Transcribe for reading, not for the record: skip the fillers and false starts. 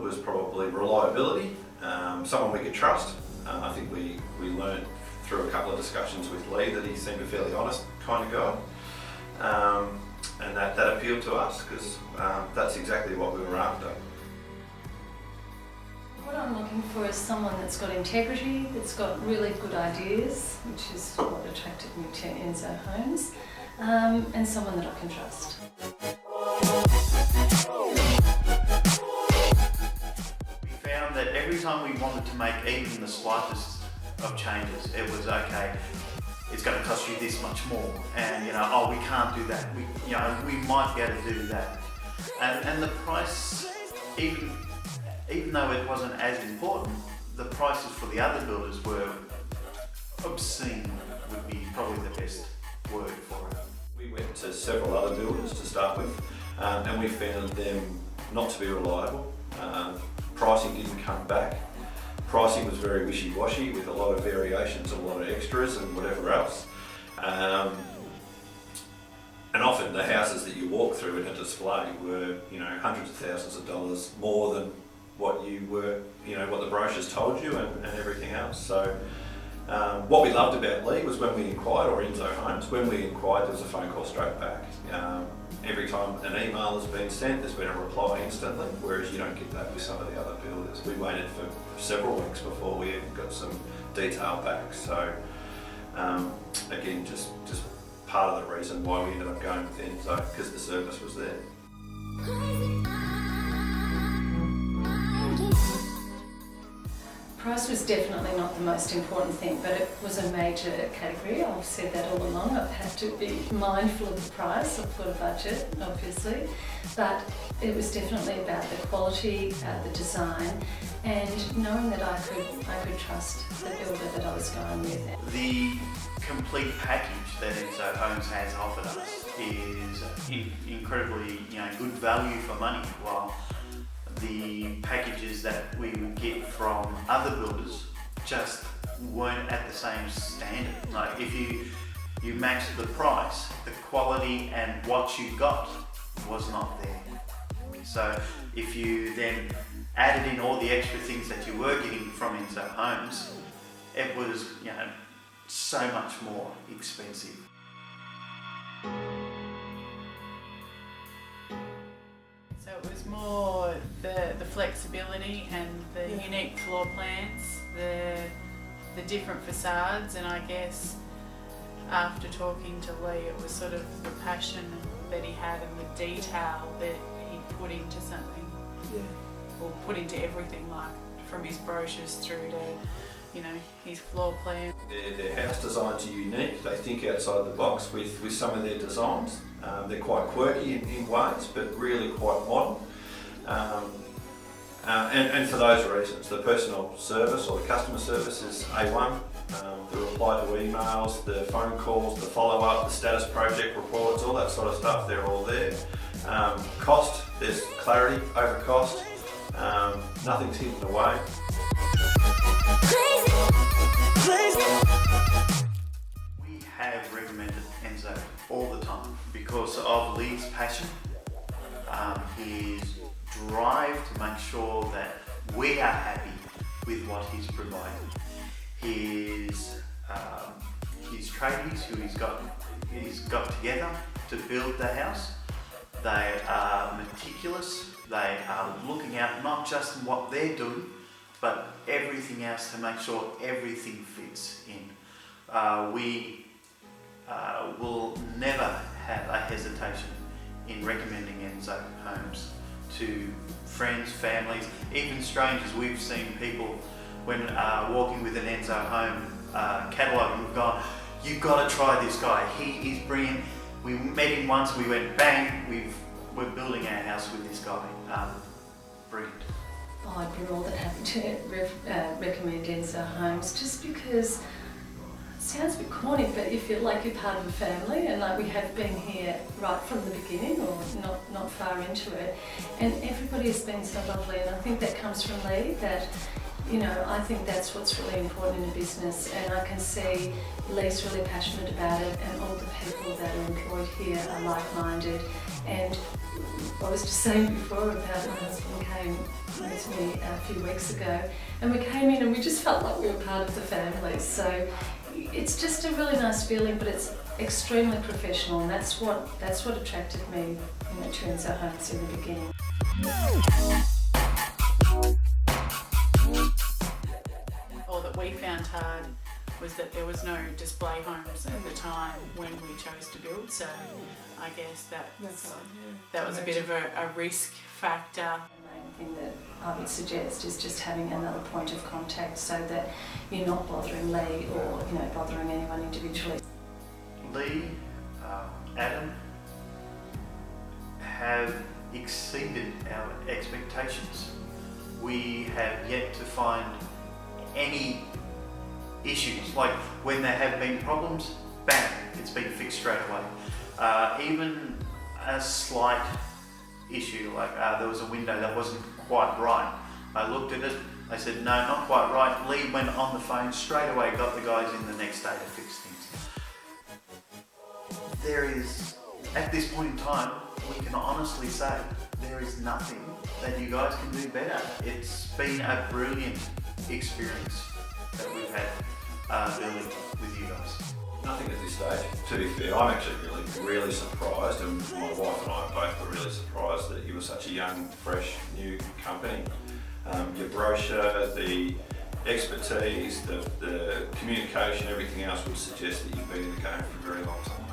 was probably reliability, someone we could trust. I think we learned through a couple of discussions with Lee that he seemed a fairly honest kind of guy, and that appealed to us because that's exactly what we were after. What I'm looking for is someone that's got integrity, that's got really good ideas, which is what attracted me to Enso Homes, and someone that I can trust. We found that every time we wanted to make even the slightest of changes, it was okay, it's going to cost you this much more, and oh, we can't do that, we might be able to do that. And the price, even though it wasn't as important, the prices for the other builders were obscene, would be probably the best word for it. We went to several other builders to start with, and we found them not to be reliable. Pricing didn't come back. Pricing was very wishy-washy with a lot of variations, a lot of extras and whatever else. And often the houses that you walk through in a display were, hundreds of thousands of dollars more than what you were, what the brochures told you and everything else. So what we loved about Lee was when we inquired, or Enso Homes, when we inquired there was a phone call straight back. Every time an email has been sent, there's been a reply instantly, whereas you don't get that with some of the other builders. We waited for several weeks before we even got some detail back. So again, just part of the reason why we ended up going with Enso, because the service was there. Price was definitely not the most important thing, but it was a major category. I've said that all along. I've had to be mindful of the price. I've got a budget, obviously, but it was definitely about the quality, the design, and knowing that I could trust the builder that I was going with. The complete package that Enso Homes has offered us is incredibly, good value for money, while the packages that we would get from other builders just weren't at the same standard. Like if you matched the price, the quality and what you got was not there. So if you then added in all the extra things that you were getting from Enso Homes, it was so much more expensive. So it was more the flexibility and the unique floor plans, the different facades, and I guess after talking to Lee, it was sort of the passion that he had and the detail that he put into something, or put into everything, like from his brochures through to his floor plan. Their house designs are unique. They think outside the box with some of their designs. They're quite quirky in ways, but really quite modern. And for those reasons, the personal service or the customer service is A1. The reply to emails, the phone calls, the follow-up, the status project reports, all that sort of stuff, they're all there. Cost, there's clarity over cost. Nothing's hidden away. We have recommended Enso all the time because of Lee's passion, his drive to make sure that we are happy with what he's providing, his tradies who he's got together to build the house. They are meticulous. They are looking out not just in what they're doing, but everything else to make sure everything fits in. We will never have a hesitation in recommending Enso Homes to friends, families, even strangers. We've seen people when walking with an Enso Home catalogue, and we've gone, you've got to try this guy, he is brilliant. We met him once, we went bang, we're building our house with this guy. Brilliant. Oh, I'd be more than happy to recommend Enso Homes, just because it sounds a bit corny, but you feel like you're part of a family, and like we have been here right from the beginning, or not far into it, and everybody has been so lovely, and I think that comes from Lee, that I think that's what's really important in a business, and I can see Lee's really passionate about it, and all the people that are employed here are like-minded, And I was just saying before about my husband came with me a few weeks ago, and we came in and we just felt like we were part of the family. So it's just a really nice feeling, but it's extremely professional, and that's what attracted me, to Enso Homes in the beginning. All that we found hard was that there was no display homes at the time when we chose to build, so I guess that was a bit of a risk factor. The main thing that I would suggest is just having another point of contact so that you're not bothering Lee or bothering anyone individually. Lee, Adam have exceeded our expectations. We have yet to find any issues. Like when there have been problems, bam, it's been fixed straight away. Even a slight issue, like there was a window that wasn't quite right. I looked at it, I said, no, not quite right. Lee went on the phone straight away, got the guys in the next day to fix things. There is, at this point in time, we can honestly say there is nothing that you guys can do better. It's been a brilliant experience that we've had building with you guys. Nothing at this stage. To be fair, I'm actually really surprised, and my wife and I both were really surprised that you were such a young, fresh, new company. Your brochure, the expertise, the communication, everything else would suggest that you've been in the game for a very long time.